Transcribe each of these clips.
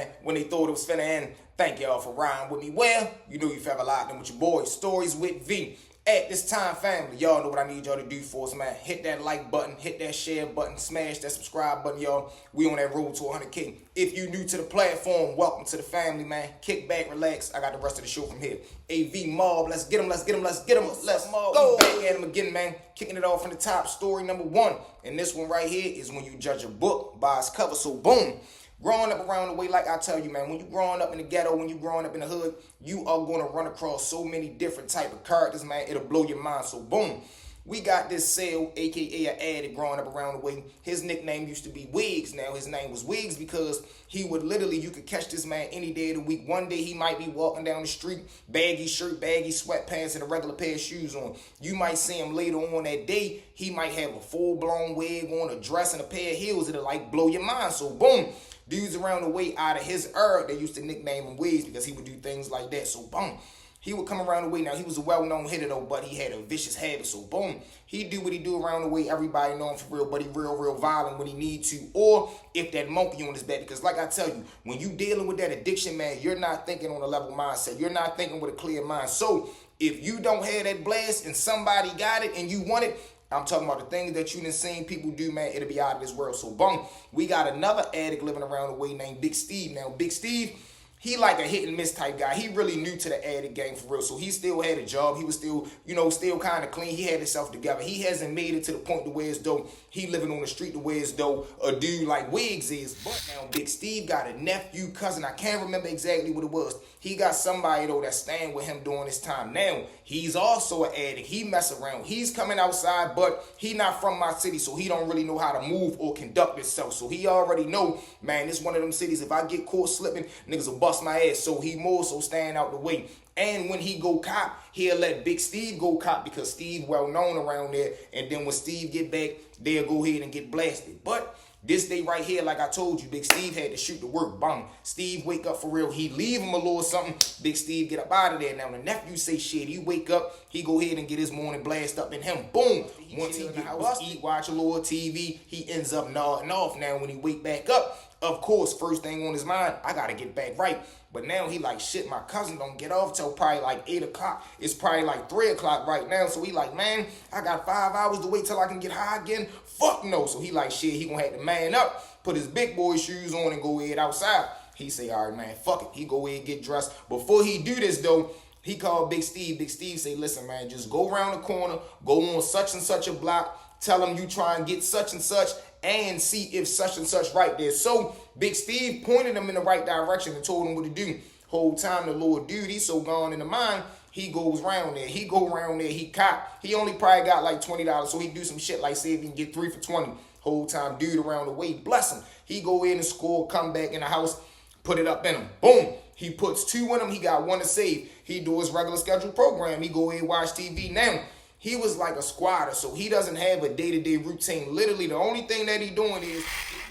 man, when they thought it was finna end. Thank y'all for riding with me. Well, you know you forever locked in with your boy, Stories with V. At this time, family, y'all know what I need y'all to do for us, man. Hit that like button, hit that share button, smash that subscribe button, y'all. We on that road to 100K. If you new to the platform, welcome to the family, man. Kick back, relax. I got the rest of the show from here. AV Mob, let's get him, let's get him, let's get him. Let's go. We back at him again, man. Kicking it off from the top, story number 1. And this one right here is when you judge a book by its cover. So boom. Growing up around the way, like I tell you, man, when you growing up in the ghetto, when you growing up in the hood, you are going to run across so many different type of characters, man. It'll blow your mind. So, boom. We got this Sale, a.k.a. an addict, growing up around the way. His nickname used to be Wiggs. Now, his name was Wiggs because he would literally, you could catch this man any day of the week. One day, he might be walking down the street, baggy shirt, baggy sweatpants, and a regular pair of shoes on. You might see him later on that day. He might have a full-blown wig on, a dress, and a pair of heels that'll, like, blow your mind. So, boom. Dudes around the way out of his era, they used to nickname him Wiz because he would do things like that. So, boom. He would come around the way. Now, he was a well-known hitter, though, but he had a vicious habit. So, boom. He do what he do around the way. Everybody know him for real, but he real violent when he need to. Or if that monkey on his back. Because, like I tell you, when you dealing with that addiction, man, you're not thinking on a level mindset. You're not thinking with a clear mind. So, if you don't have that blast and somebody got it and you want it, I'm talking about the things that you done seen people do, man. It'll be out of this world. So, boom, we got another addict living around the way named Big Steve. Now, Big Steve, he like a hit and miss type guy. He really new to the addict game for real. So he still had a job. He was still, still kind of clean. He had himself together. He hasn't made it to the point to where as though he living on the street to where as though a dude like Wiggs is. But now Big Steve got a nephew, cousin. I can't remember exactly what it was. He got somebody, though, that's staying with him during this time. Now, he's also an addict. He mess around. He's coming outside, but he not from my city, so he don't really know how to move or conduct himself. So he already know, man, this one of them cities, if I get caught slipping, niggas will bust my ass. So he more so staying out the way. And when he go cop, he'll let Big Steve go cop because Steve well known around there. And then when Steve get back, they'll go ahead and get blasted. But this day right here, like I told you, Big Steve had to shoot the work. Bang. Steve wake up for real. He leave him a little something. Big Steve get up out of there. Now, the nephew say shit. He wake up. He go ahead and get his morning blast up in him. Boom. Once he get busted, eat, watch a little TV, he ends up nodding off. Now, when he wake back up, of course, first thing on his mind, I got to get back right. But now he like, shit, my cousin don't get off till probably like 8 o'clock. It's probably like 3 o'clock right now. So he like, man, I got 5 hours to wait till I can get high again. Fuck no. So he like, shit, he gonna have to man up, put his big boy shoes on and go ahead outside. He say, all right, man, fuck it. He go ahead and get dressed. Before he do this, though, he called Big Steve. Big Steve say, listen, man, just go around the corner, go on such and such a block, tell him you try and get such and such, and see if such and such right there. So Big Steve pointed him in the right direction and told him what to do. Whole time the little dude, he's so gone in the mind, he goes around there. He go around there, he cop. He only probably got like $20, so he do some shit like say if he can get 3 for 20. Whole time dude around the way, bless him. He go in and score, come back in the house, put it up in him. Boom. He puts 2 in him. He got 1 to save. He do his regular scheduled program. He go in and watch TV. Now, he was like a squatter, so he doesn't have a day-to-day routine. Literally, the only thing that he doing is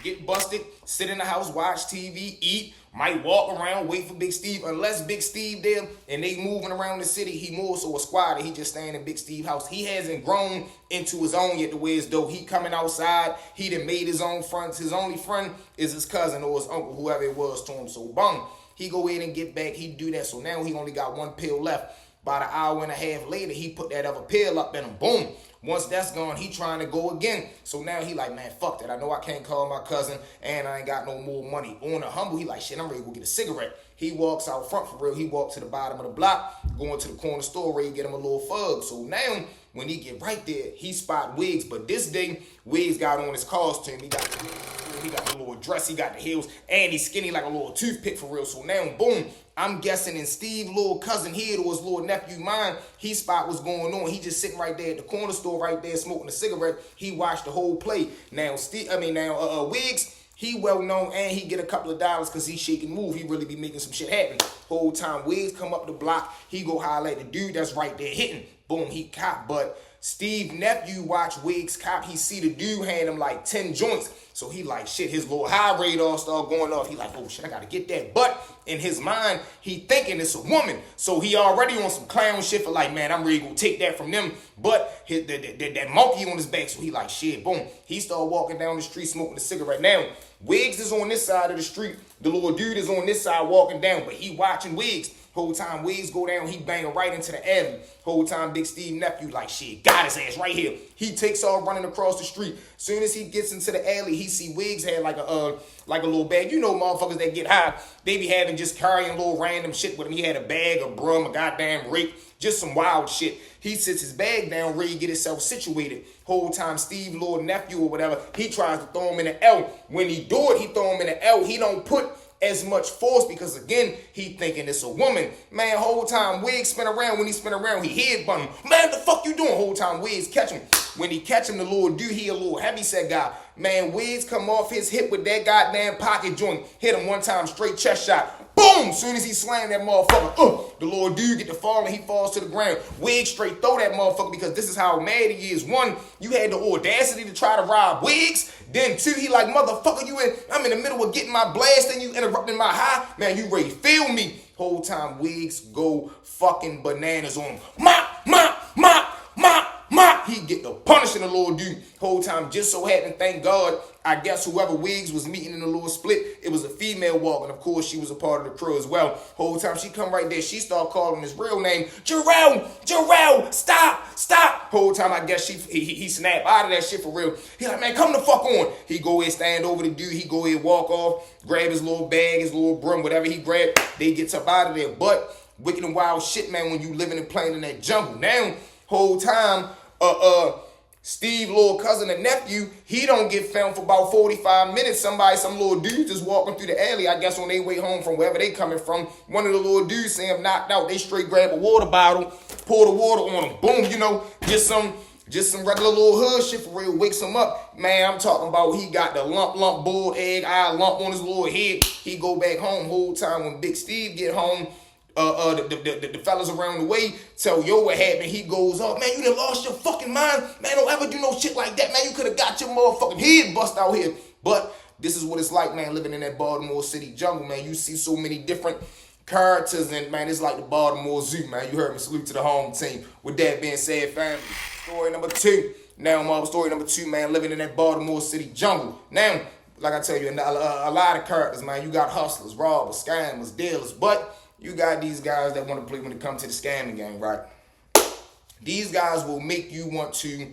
get busted, sit in the house, watch TV, eat, might walk around, wait for Big Steve. Unless Big Steve there and they moving around the city, he more so a squatter. He just staying in Big Steve's house. He hasn't grown into his own yet, the way as though he coming outside. He done made his own friends. His only friend is his cousin or his uncle, whoever it was to him. So, boom, he go in and get back. He do that. So now he only got 1 pill left. About an hour and a half later, he put that other pill up in him. Boom. Once that's gone, he trying to go again. So now he like, man, fuck that. I know I can't call my cousin, and I ain't got no more money. On the humble, he like, shit, I'm ready to go get a cigarette. He walks out front for real. He walks to the bottom of the block, going to the corner store where he get him a little fug. So now, when he get right there, he spot Wiggs. But this day, Wiggs got on his costume. He got the little dress, he got the heels, and he's skinny like a little toothpick for real. So now, boom, I'm guessing in Steve's little cousin here, or his little nephew mine, he spot what's going on. He just sitting right there at the corner store right there smoking a cigarette. He watched the whole play. Now, Wiggs, he well known and he get a couple of dollars because he shake and move. He really be making some shit happen. Whole time Wiggs come up the block, he go holler at the dude that's right there hitting. Boom, he cop. But Steve nephew watch Wiggs cop. He see the dude hand him like 10 joints. So he like, shit, his little high radar start going off. He like, oh shit, I gotta get that. But in his mind, he thinking it's a woman. So he already on some clown shit for like, man, I'm ready to go take that from them. But that monkey on his back. So he like, shit, boom. He start walking down the street smoking a cigarette. Now, Wiggs is on this side of the street. The little dude is on this side walking down, but he watching Wiggs. Whole time Wiggs go down, he banging right into the alley. Whole time Big Steve nephew like, shit, got his ass right here. He takes off running across the street. Soon as he gets into the alley, he see Wiggs had like a little bag. You know motherfuckers that get high, they be having just carrying little random shit with him. He had a bag of brum, a goddamn rape, just some wild shit. He sits his bag down, ready to get himself situated. Whole time Steve, little nephew or whatever, he tries to throw him in the L. When he do it, he throw him in the L. He don't put as much force because again, he thinking it's a woman. Man, whole time Wiggs spin around. When he spin around, he headbutt him. Man, the fuck you doing? Whole time Wiggs catch him. When he catch him, the little dude, he a little heavy set guy. Man, Wiggs come off his hip with that goddamn pocket joint. Hit him one time, straight chest shot. Boom! Soon as he slammed that motherfucker, the little dude get to fall and he falls to the ground. Wiggs straight throw that motherfucker because this is how mad he is. One, you had the audacity to try to rob Wiggs. Then two, he like, motherfucker, I'm in the middle of getting my blast and you interrupting my high. Man, you ready to feel me. Whole time Wiggs go fucking bananas on him. Mop, mop, mop, mop, mop. He get the punishing the little dude. Whole time just so happened, thank God, I guess whoever Wiggs was meeting in the little split, it was a female walking. Of course, she was a part of the crew as well. Whole time she come right there, she start calling his real name, Jarrell, stop. Whole time I guess he snapped out of that shit for real. He like, man, come the fuck on. He go ahead, stand over the dude. He go ahead, walk off, grab his little bag, his little broom, whatever he grabbed. They get up out of there. But wicked and wild shit, man, when you living and playing in that jungle. Now, whole time, Steve, little cousin and nephew, he don't get found for about 45 minutes. Some little dude just walking through the alley, I guess on their way home from wherever they coming from. One of the little dudes see him knocked out. They straight grab a water bottle, pour the water on him. Boom, just some regular little hood shit for real. Wakes him up. Man, I'm talking about he got the lump, boiled egg, eye lump on his little head. He go back home. Whole time when Big Steve get home, the fellas around the way tell yo what happened. He goes, oh man, you done lost your fucking mind. Man, don't ever do no shit like that. Man, you could have got your motherfucking head bust out here. But this is what it's like, man, living in that Baltimore City jungle, man. You see so many different characters and man, it's like the Baltimore Zoo, man. You heard me, salute to the home team. With that being said, family, story number two. Now, story number two, man, living in that Baltimore City jungle. Now, like I tell you, a lot of characters, man. You got hustlers, robbers, scammers, dealers, but you got these guys that want to play when it comes to the scamming game, right? These guys will make you want to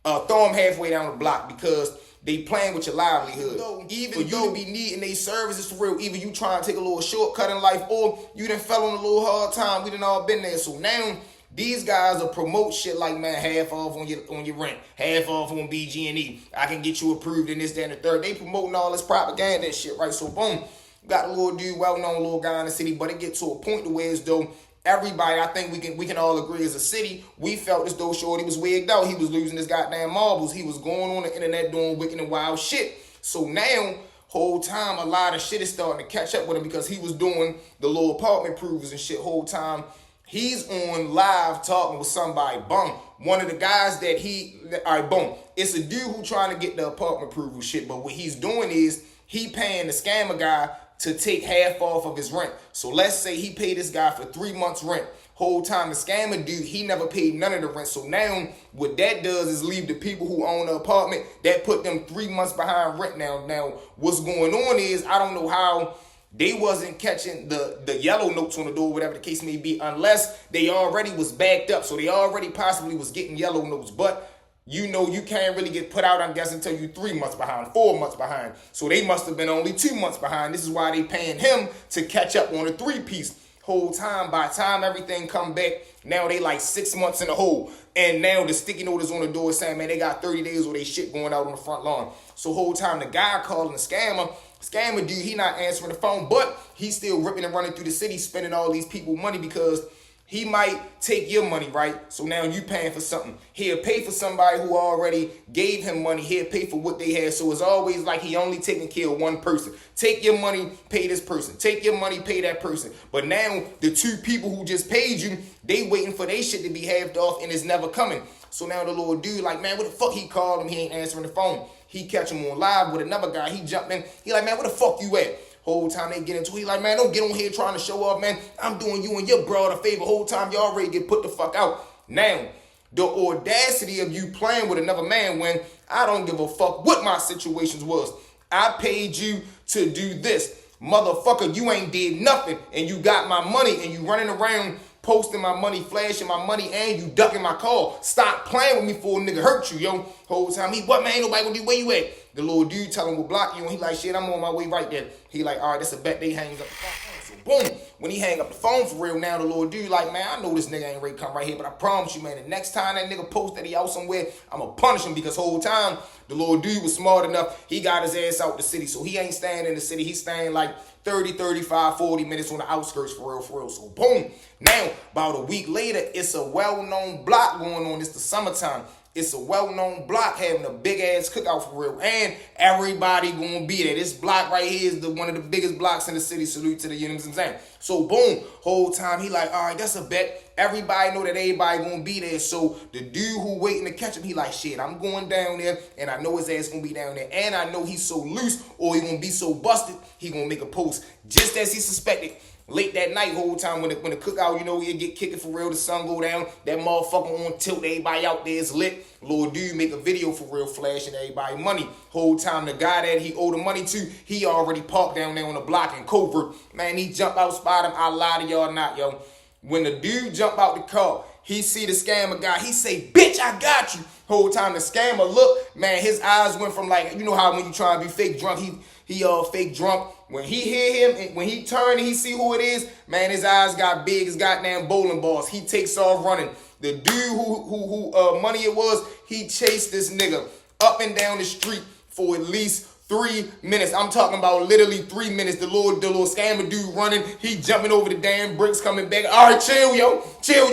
throw them halfway down the block because they playing with your livelihood. Even though you be needing their services for real, either you trying to take a little shortcut in life or you done fell on a little hard time. We done all been there. So now these guys will promote shit like, man, half off on your rent, half off on BG&E. I can get you approved in this, that, and the third. They promoting all this propaganda and shit, right? So boom. Got a little dude, well-known little guy in the city, but it get to a point to where as though everybody, I think we can all agree as a city, we felt as though Shorty was wigged out. He was losing his goddamn marbles. He was going on the internet doing wicked and wild shit. So now, whole time, a lot of shit is starting to catch up with him because he was doing the little apartment provers and shit. Whole time, he's on live talking with somebody. Boom. One of the guys boom. It's a dude who trying to get the apartment prover shit, but what he's doing is he paying the scammer guy to take half off of his rent. So let's say he paid this guy for 3 months rent. Whole time the scammer dude, he never paid none of the rent. So now what that does is leave the people who own the apartment, that put them 3 months behind rent now. Now what's going on is, I don't know how they wasn't catching the yellow notes on the door, whatever the case may be, unless they already was backed up. So they already possibly was getting yellow notes. But you can't really get put out, I guess, until you 3 months behind, 4 months behind. So they must have been only 2 months behind. This is why they paying him to catch up on a 3-piece. Whole time, by the time everything come back, now they like 6 months in the hole. And now the sticky note is on the door saying, man, they got 30 days of they shit going out on the front lawn. So whole time the guy calling the scammer dude, he not answering the phone, but he's still ripping and running through the city, spending all these people money because he might take your money, right? So now you paying for something. He'll pay for somebody who already gave him money. He'll pay for what they had. So it's always like he only taking care of one person. Take your money, pay this person. Take your money, pay that person. But now the two people who just paid you, they waiting for their shit to be halved off and it's never coming. So now the little dude like, man, what the fuck he called him? He ain't answering the phone. He catch him on live with another guy. He jump in. He like, man, where the fuck you at? Whole time they get into it, he like, man, don't get on here trying to show off, man. I'm doing you and your brother a favor. Whole time you already get put the fuck out. Now, the audacity of you playing with another man when I don't give a fuck what my situations was. I paid you to do this. Motherfucker, you ain't did nothing and you got my money and you running around posting my money, flashing my money, and you ducking my call. Stop playing with me for a nigga hurt you, yo. Whole time he, what man, ain't nobody gonna do, where you at? The little dude tell him we'll block you, and he like, shit, I'm on my way right there. He like, all right, that's a bet. They hang up the phone. So boom, when he hang up the phone for real, now the little dude like, man, I know this nigga ain't ready to come right here, but I promise you, man, the next time that nigga post that he out somewhere, I'm gonna punish him, because whole time the little dude was smart enough, he got his ass out the city, so he ain't staying in the city, he's staying like 30, 35, 40 minutes on the outskirts for real. So boom, now about a week later, it's a well-known block going on. It's the summertime. It's a well-known block having a big-ass cookout for real. And everybody gonna be there. This block right here is one of the biggest blocks in the city. Salute to the, you know what I'm saying? So boom, whole time he like, all right, that's a bet. Everybody know that everybody gonna be there. So the dude who waiting to catch him, he like, shit, I'm going down there, and I know his ass gonna be down there. And I know he's so loose, or he gonna be so busted, he gonna make a post just as he suspected. Late that night, whole time when the cookout, you know, you get kicking for real, the sun go down, that motherfucker on tilt, everybody out there is lit. Little dude make a video for real, flashing everybody money. Whole time the guy that he owed the money to, he already parked down there on the block in covert. Man, he jump out, spot him. I lie to y'all not, yo. When the dude jump out the car, he see the scammer guy, he say, bitch, I got you. Whole time the scammer look, man, his eyes went from like, you know how when you try to be fake drunk, he fake drunk. When he hear him, and when he turn and he see who it is, man, his eyes got big as goddamn bowling balls. He takes off running. The dude who money it was, he chased this nigga up and down the street for at least 3 minutes. I'm talking about literally 3 minutes. The little scammer dude running, he jumping over the damn bricks, coming back. All right, chill, yo,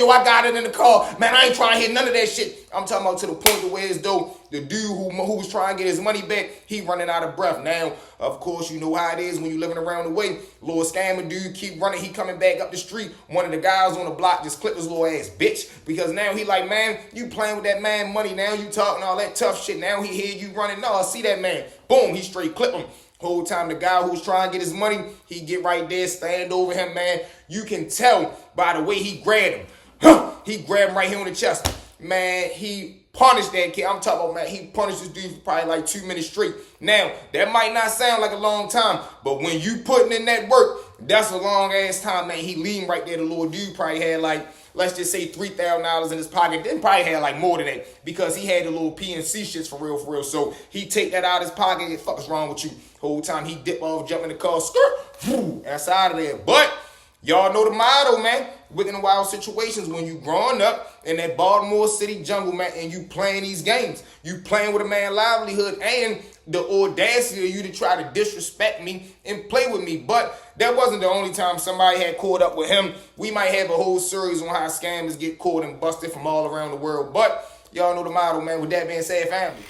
I got it in the car. Man, I ain't trying to hit none of that shit. I'm talking about to the point to where as though the dude who was trying to get his money back, he running out of breath. Now, of course, you know how it is when you living around the way. Little scammer dude keep running, he coming back up the street. One of the guys on the block just clipped his little ass, bitch. Because now he like, man, you playing with that man money. Now you talking all that tough shit. Now he hear you running. No, I see that man. Boom, he straight clip him. Whole time the guy who was trying to get his money, he get right there, stand over him, man. You can tell by the way he grabbed him. He grabbed him right here on the chest. Man, he punished that kid. I'm talking about, man, he punished this dude for probably like 2 minutes straight. Now, that might not sound like a long time, but when you putting in that work, that's a long ass time, man. He leaned right there. The little dude probably had like, let's just say $3,000 in his pocket. Then probably had like more than that because he had the little PNC shits for real. So he take that out of his pocket. What the fuck is wrong with you? Whole time he dip off, jump in the car, skirt, that's out of there. But y'all know the motto, man. Wicked and wild situations when you growing up in that Baltimore City jungle, man, and you playing these games. You playing with a man's livelihood and the audacity of you to try to disrespect me and play with me. But that wasn't the only time somebody had caught up with him. We might have a whole series on how scammers get caught and busted from all around the world. But y'all know the motto, man. With that being said, family,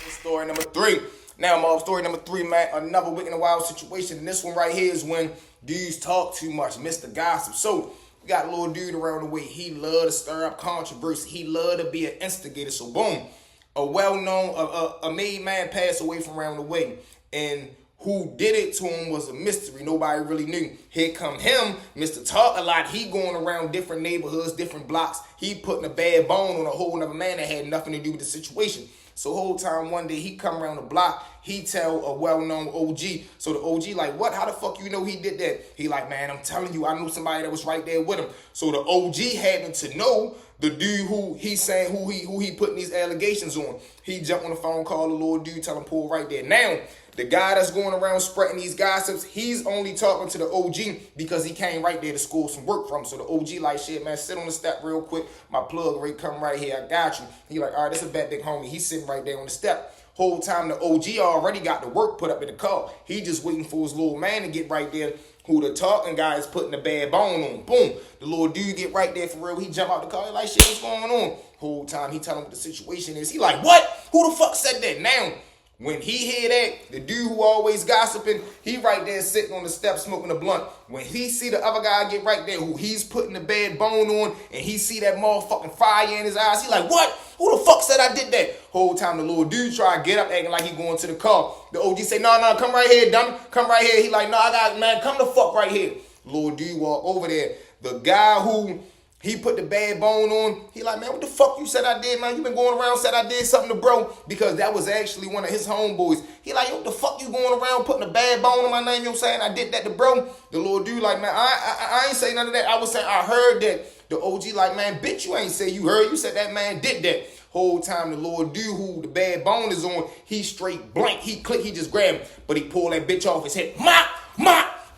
story number 3. Now, story number 3, man, another wicked and wild situation. And this one right here is when dudes talk too much, Mr. Gossip. So we got a little dude around the way. He love to stir up controversy. He love to be an instigator. So boom, a well-known, a made man passed away from around the way. And who did it to him was a mystery. Nobody really knew. Here come him, Mr. Talk a Lot. He going around different neighborhoods, different blocks. He putting a bad bone on a whole nother man that had nothing to do with the situation. So whole time one day he come around the block, he tell a well-known OG. So the OG like, what? How the fuck you know he did that? He like, man, I'm telling you, I knew somebody that was right there with him. So the OG happened to know the dude who he's saying who he putting these allegations on. He jumped on the phone, called the little dude, tell him pull right there. Now, the guy that's going around spreading these gossips, he's only talking to the OG because he came right there to school some work from. So the OG like, shit, man, sit on the step real quick. My plug rate come right here. I got you. He like, all right, that's a bad big homie. He's sitting right there on the step. Whole time the OG already got the work put up in the car. He just waiting for his little man to get right there. Who the talking guy is putting the bad bone on. Boom. The little dude get right there for real. He jump out the car. He like, shit, what's going on? Whole time he tell him what the situation is. He like, what? Who the fuck said that? Now, when he hear that, the dude who always gossiping, he right there sitting on the step smoking a blunt. When he see the other guy get right there who he's putting the bad bone on and he see that motherfucking fire in his eyes, he like, what? Who the fuck said I did that? Whole time the little dude try to get up acting like he going to the car. The OG say, no, come right here, dummy. Come right here. He like, no, I got it, man. Come the fuck right here. Little dude walk over there. The guy who He put the bad bone on. He like, man, what the fuck you said I did, man? You been going around said I did something to bro. Because that was actually one of his homeboys. He like, yo, what the fuck you going around putting a bad bone on my name? You know what I'm saying? I did that to bro. The little dude like, man, I ain't say none of that. I was saying I heard that. The OG like, man, bitch, you ain't say you heard. You said that man did that. Whole time the little dude who the bad bone is on, he straight blank. He click, he just grabbed him. But he pulled that bitch off his head. Mop.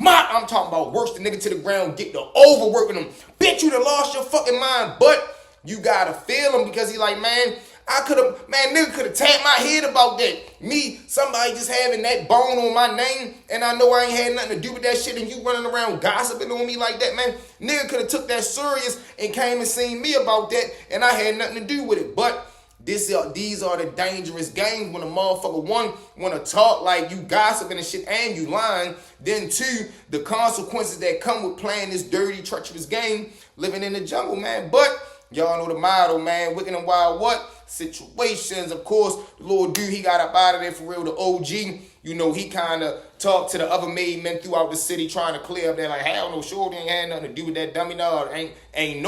I'm talking about worse the nigga to the ground, get the overworking him. Bitch, you done lost your fucking mind. But you gotta feel him because he like, man, nigga could have tapped my head about that. Me, somebody just having that bone on my name, and I know I ain't had nothing to do with that shit, and you running around gossiping on me like that, man. Nigga could have took that serious and came and seen me about that, and I had nothing to do with it. But these are the dangerous games when a motherfucker, one, want to talk like you gossiping and shit and you lying. Then two, the consequences that come with playing this dirty, treacherous game, living in the jungle, man. But y'all know the motto, man. Wicked and wild what? Situations. Of course, the little dude, he got up out of there for real. The OG, you know, he kind of talked to the other made men throughout the city trying to clear up that like, hell no, sure, ain't had nothing to do with that dummy. No, ain't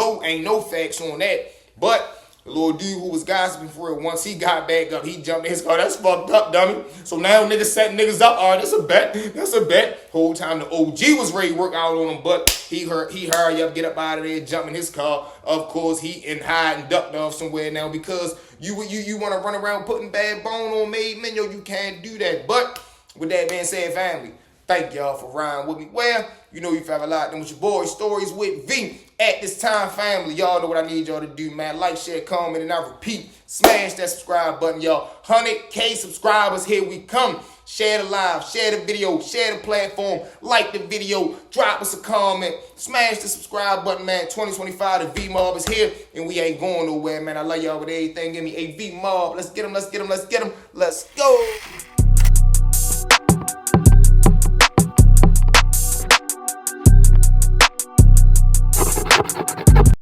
no facts on that. But the little dude who was gossiping for real, once he got back up, he jumped in his car. That's fucked up, dummy. So now niggas setting niggas up. All right, that's a bet. Whole time the OG was ready to work out on him, but he hurry up, get up out of there, jump in his car. Of course, he in hide and ducked off somewhere now because you want to run around putting bad bone on made men. Yo, you can't do that. But with that being said, family, thank y'all for riding with me. Well, you know you found a lot. Then with your boy, Stories with V. At this time, family, y'all know what I need y'all to do, man. Like, share, comment, and I repeat, smash that subscribe button, y'all. 100K subscribers, here we come. Share the live, share the video, share the platform, like the video, drop us a comment, smash the subscribe button, man. 2025, the V-Mob is here, and we ain't going nowhere, man. I love y'all with everything. Give me a V-Mob. Let's get them. Let's go.